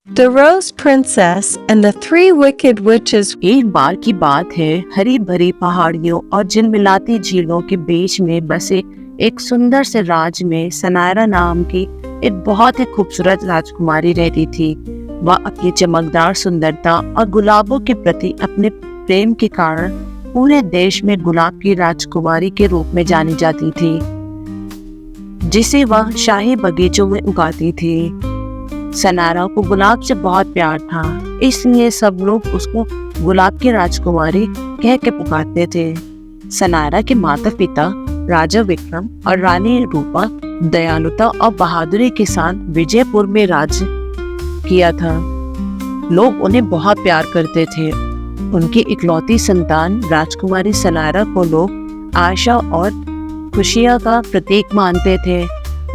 The Rose Princess and the Three Wicked Witches। एक बार की बात है, हरी भरी पहाड़ियों और झिलमिलाती झीलों के बीच में बसे एक सुंदर से राज्य में सनायरा नाम की एक बहुत ही खूबसूरत राजकुमारी रहती थी। वह अपनी चमकदार सुंदरता और गुलाबों के प्रति अपने प्रेम के कारण पूरे देश में गुलाब की राजकुमारी के रूप में जानी जाती थी, जिसे वह शाही बगीचों में उगाती थी। सनायरा को गुलाब से बहुत प्यार था, इसलिए सब लोग उसको गुलाब की राजकुमारी कह के पुकारते थे। सनायरा के माता पिता राजा विक्रम और रानी रूपा दयालुता और बहादुरी के साथ विजयपुर में राज्य किया था। लोग उन्हें बहुत प्यार करते थे। उनकी इकलौती संतान राजकुमारी सनायरा को लोग आशा और खुशियां का प्रतीक मानते थे।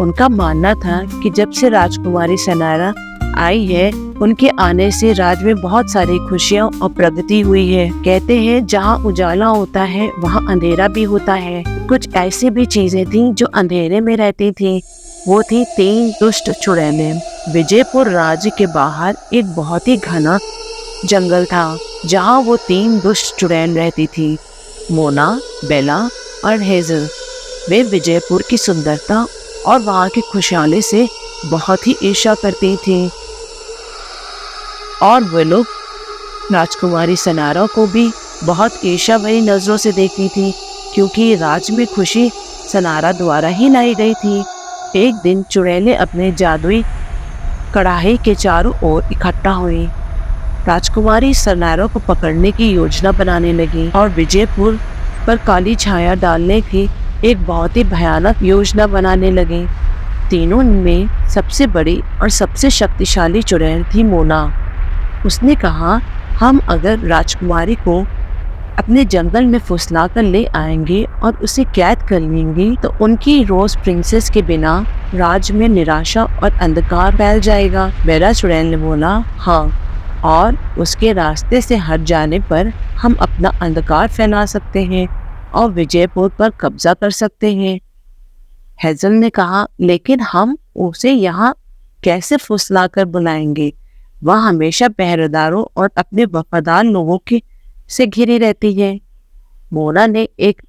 उनका मानना था कि जब से राजकुमारी सनायरा आई है, उनके आने से राज्य में बहुत सारी खुशियां और प्रगति हुई है। कहते हैं जहाँ उजाला होता है वहाँ अंधेरा भी होता है। कुछ ऐसी भी चीजें थी जो अंधेरे में रहती थी, वो थी 3 दुष्ट चुड़ैलें। विजयपुर राज्य के बाहर एक बहुत ही घना जंगल था, जहाँ वो 3 दुष्ट चुड़ैल रहती थी, मोना, बेला और हेजल। वे विजयपुर की सुंदरता और वहाँ की खुशहाली से बहुत ही ईर्ष्या करती थी, और वे लोग राजकुमारी सनायरा को भी बहुत ईर्ष्या भरी नजरों से देखती थी, क्योंकि राज्य में खुशी सनायरा द्वारा ही लाई गई थी। एक दिन चुड़ैलें अपने जादुई कढ़ाई के चारों ओर इकट्ठा हुई, राजकुमारी सनायरा को पकड़ने की योजना बनाने लगी और विजयपुर पर काली छाया डालने की एक बहुत ही भयानक योजना बनाने लगे। तीनों में सबसे बड़ी और सबसे शक्तिशाली चुड़ैल थी मोना। उसने कहा, हम अगर राजकुमारी को अपने जंगल में फुसला कर ले आएंगे और उसे कैद कर लेंगे तो उनकी रोज प्रिंसेस के बिना राज्य में निराशा और अंधकार फैल जाएगा। बेला चुड़ैल ने बोला, हाँ, और उसके रास्ते से हट जाने पर हम अपना अंधकार फैला सकते हैं और विजयपुर पर कब्जा कर सकते हैं। हेजल ने कहा, लेकिन हम उसे यहाँ कैसे फुसला कर बुलाएंगे? वह हमेशा पहरेदारों और अपने वफादार लोगों के से घिरी रहती है। मोना ने एक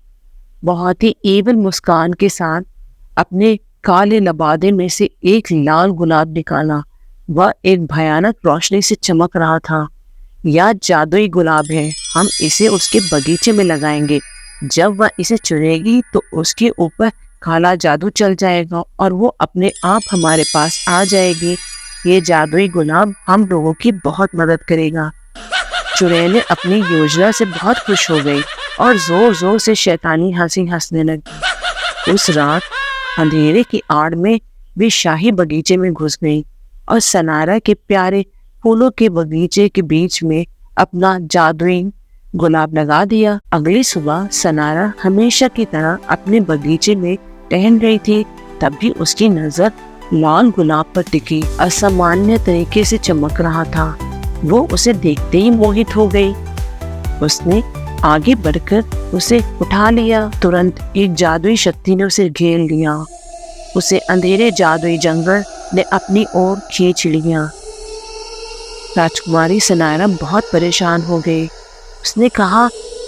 बहुत ही ईविल मुस्कान के साथ अपने काले लबादे में से एक लाल गुलाब निकाला। वह एक भयानक रोशनी से चमक रहा था। यह जादुई गुलाब है, हम इसे उसके बगीचे में लगाएंगे। जब वह इसे चुनेगी तो उसके ऊपर काला जादू चल जाएगा और वो अपने आप हमारे पास आ जाएगी। ये जादुई गुलाब हम लोगों की बहुत मदद करेगा। चुड़ैलें अपनी योजना से बहुत खुश हो गई और जोर जोर से शैतानी हंसी हंसने लगी। उस रात अंधेरे की आड़ में वे शाही बगीचे में घुस गई और सनायरा के प्यारे फूलों के बगीचे के बीच में अपना जादुई गुलाब लगा दिया। अगली सुबह सनायरा हमेशा की तरह अपने बगीचे में टहल रही थी, तभी उसकी नजर लाल गुलाब पर टिकी असामान्य तरीके से चमक रहा था। वो उसे देखते ही मोहित हो गई। उसने आगे बढ़कर उसे उठा लिया। तुरंत एक जादुई शक्ति ने उसे घेर लिया। उसे अंधेरे जादुई जंगल ने अपनी ओर खींच लिया। राजकुमारी सनायरा बहुत परेशान हो गई। उसने कहा,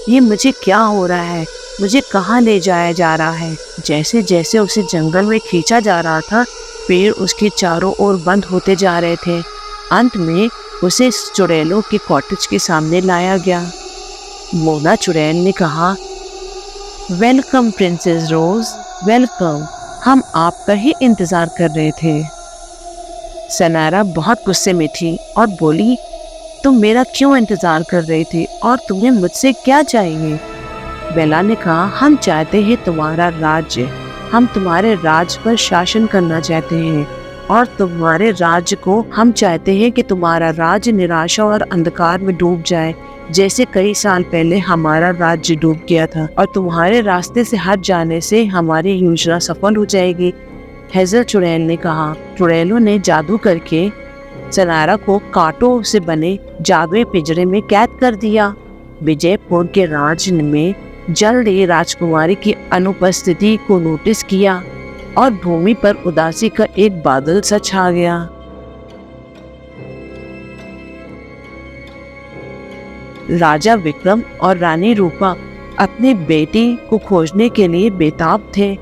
ये मुझे क्या हो रहा है? मुझे कहाँ ले जाया जा रहा है? जैसे जैसे उसे जंगल में खींचा जा रहा था, पेड़ उसके चारों ओर बंद होते जा रहे थे। अंत में उसे चुड़ैलों के कॉटेज के सामने लाया गया। मोना चुड़ैल ने कहा, वेलकम प्रिंसेस रोज, वेलकम, हम आपका ही इंतजार कर रहे थे। सनायरा बहुत गुस्से में थी और बोली, तुम मेरा क्यों इंतजार कर रही थी और तुम्हें मुझसे क्या चाहिए? बेला ने कहा, हम चाहते हैं तुम्हारा राज्य। हम तुम्हारे राज्य पर शासन करना चाहते हैं और तुम्हारे राज्य को हम चाहते हैं कि तुम्हारा राज्य निराशा और अंधकार में डूब जाए, जैसे कई साल पहले हमारा राज्य डूब गया था, और तुम्हारे रास्ते से हट जाने से हमारी योजना सफल हो जाएगी। हेजल चुड़ैल ने कहा। चुड़ैलों ने जादू करके सनायरा को कांटों से बने जादुई पिंजरे में कैद कर दिया। विजयपुर के राज्य में जल्द ही राजकुमारी की अनुपस्थिति को नोटिस किया और भूमि पर उदासी का एक बादल सा छा गया। राजा विक्रम और रानी रूपा अपनी बेटी को खोजने के लिए बेताब थे।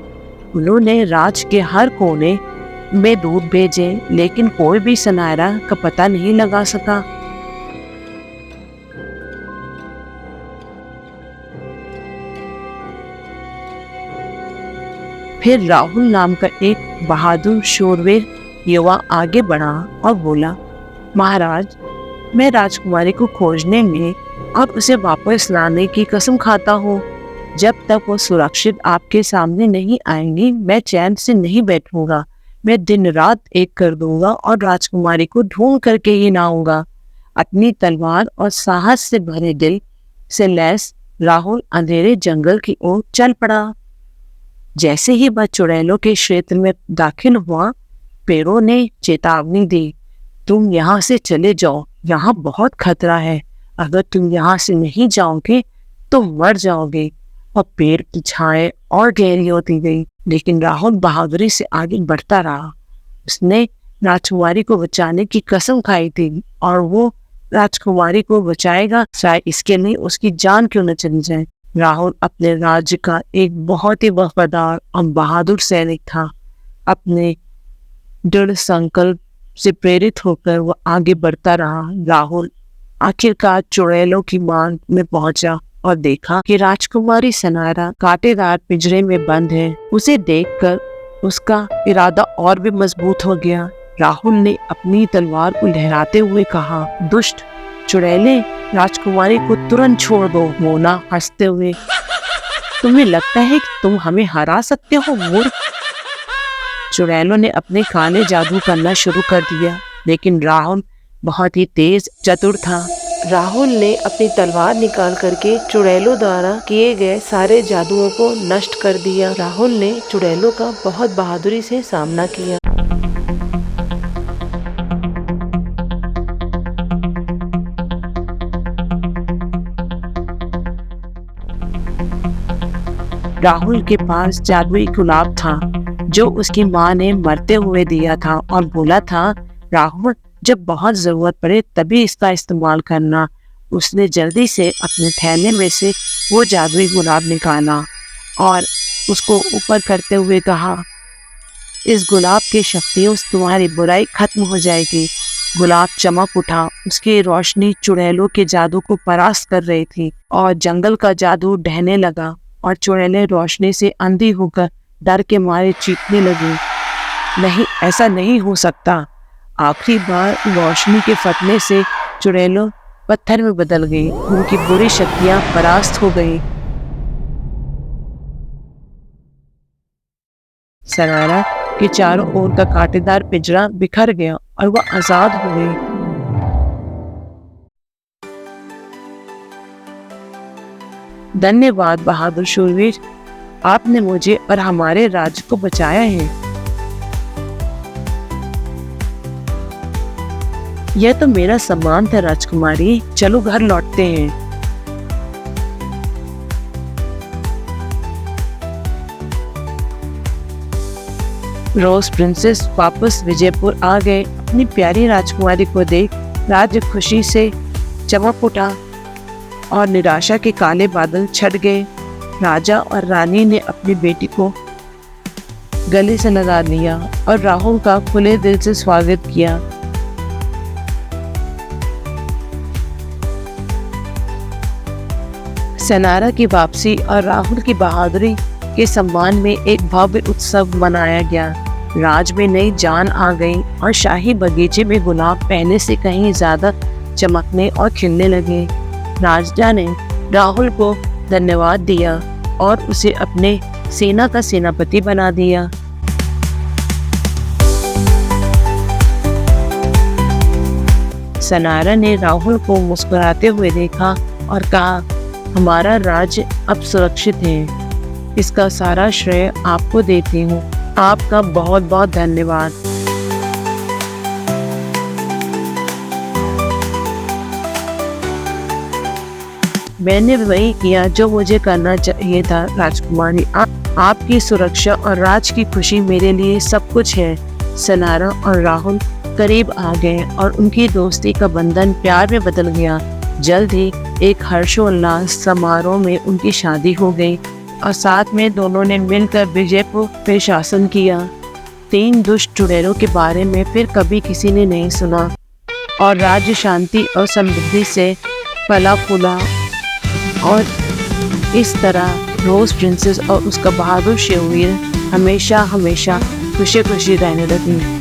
उन्होंने राज्य के हर कोने में दूत भेजे, लेकिन कोई भी सनायरा का पता नहीं लगा सका। फिर राहुल नाम का एक बहादुर शूरवीर युवा आगे बढ़ा और बोला, महाराज, मैं राजकुमारी को खोजने में और उसे वापस लाने की कसम खाता हूँ। जब तक वो सुरक्षित आपके सामने नहीं आएंगी, मैं चैन से नहीं बैठूंगा। मैं दिन रात एक कर दूंगा और राजकुमारी को ढूंढ करके ही लाऊंगा। अपनी तलवार और साहस से भरे दिल से लैस राहुल अंधेरे जंगल की ओर चल पड़ा। जैसे ही वह चुड़ैलों के क्षेत्र में दाखिल हुआ, पेड़ों ने चेतावनी दी, तुम यहाँ से चले जाओ, यहाँ बहुत खतरा है। अगर तुम यहाँ से नहीं जाओगे तो मर जाओगे। और पेड़ की छाएं और गहरी होती गई, लेकिन राहुल बहादुरी से आगे बढ़ता रहा। उसने राजकुमारी को बचाने की कसम खाई थी और वो राजकुमारी को बचाएगा, चाहे इसके लिए उसकी जान क्यों न चली जाए। राहुल अपने राज्य का एक बहुत ही वफादार और बहादुर सैनिक था। अपने दृढ़ संकल्प से प्रेरित होकर वह आगे बढ़ता रहा। राहुल आखिरकार चुड़ैलों की मांग में पहुंचा और देखा कि राजकुमारी सनायरा कांटेदार पिंजरे में बंद है। उसे देखकर उसका इरादा और भी मजबूत हो गया। राहुल ने अपनी तलवार को लहराते हुए कहा, दुष्ट चुड़ैले, राजकुमारी को तुरंत छोड़ दो। मोना हंसते हुए, तुम्हें लगता है कि तुम हमें हरा सकते हो मूर्ख? चुड़ैलों ने अपने काले जादू करना शुरू कर दिया, लेकिन राहुल बहुत ही तेज चतुर था। राहुल ने अपनी तलवार निकाल करके चुड़ैलों द्वारा किए गए सारे जादुओं को नष्ट कर दिया। राहुल ने चुड़ैलों का बहुत बहादुरी से सामना किया। राहुल के पास जादुई गुलाब था जो उसकी माँ ने मरते हुए दिया था और बोला था, राहुल, जब बहुत जरूरत पड़े तभी इसका इस्तेमाल करना। उसने जल्दी से अपने थैले में से वो जादुई गुलाब निकाला और उसको ऊपर करते हुए कहा, इस गुलाब की शक्तियों से तुम्हारी बुराई खत्म हो जाएगी। गुलाब चमक उठा, उसकी रोशनी चुड़ैलों के जादू को परास्त कर रही थी और जंगल का जादू ढहने लगा और चुड़ैलें रोशनी से अंधी होकर डर के मारे चीखने लगी। नहीं, ऐसा नहीं हो सकता। आखिरी बार रोशनी के फटने से चुड़ैलों पत्थर में बदल गई। उनकी बुरी शक्तियां परास्त हो गई। सनायरा के चारों ओर का कांटेदार पिंजरा बिखर गया और वह आजाद हो गई। धन्यवाद बहादुर शूरवीर, आपने मुझे और हमारे राज्य को बचाया है। यह तो मेरा सम्मान था राजकुमारी, चलो घर लौटते हैं। रोज प्रिंसेस वापस विजयपुर आ गए। अपनी प्यारी राजकुमारी को देख राज्य खुशी से चमक उठा और निराशा के काले बादल छट गए। राजा और रानी ने अपनी बेटी को गले से लगा लिया और राहुल का खुले दिल से स्वागत किया। सनायरा की वापसी और राहुल की बहादुरी के सम्मान में एक भव्य उत्सव मनाया गया। राज में नई जान आ गई और शाही बगीचे में गुलाब पहले से कहीं ज्यादा चमकने और खिलने लगे। राजा ने राहुल को धन्यवाद दिया और उसे अपने सेना का सेनापति बना दिया। सनायरा ने राहुल को मुस्कुराते हुए देखा और कहा, हमारा राज्य अब सुरक्षित है। इसका सारा श्रेय आपको देती हूँ। आपका बहुत बहुत धन्यवाद। मैंने वही किया जो मुझे करना चाहिए था राजकुमारी। आपकी सुरक्षा और राज की खुशी मेरे लिए सब कुछ है। सनायरा और राहुल करीब आ गए और उनकी दोस्ती का बंधन प्यार में बदल गया। जल्द ही एक हर्षोल्लास समारोह में उनकी शादी हो गई और साथ में दोनों ने मिलकर विजयपुर पे शासन किया। 3 दुष्ट चुड़ैलों के बारे में फिर कभी किसी ने नहीं सुना और राज्य शांति और समृद्धि से फला फूला और इस तरह रोज प्रिंसेस और उसका बहादुर शेरवीर हमेशा हमेशा खुशी खुशी रहने लगी।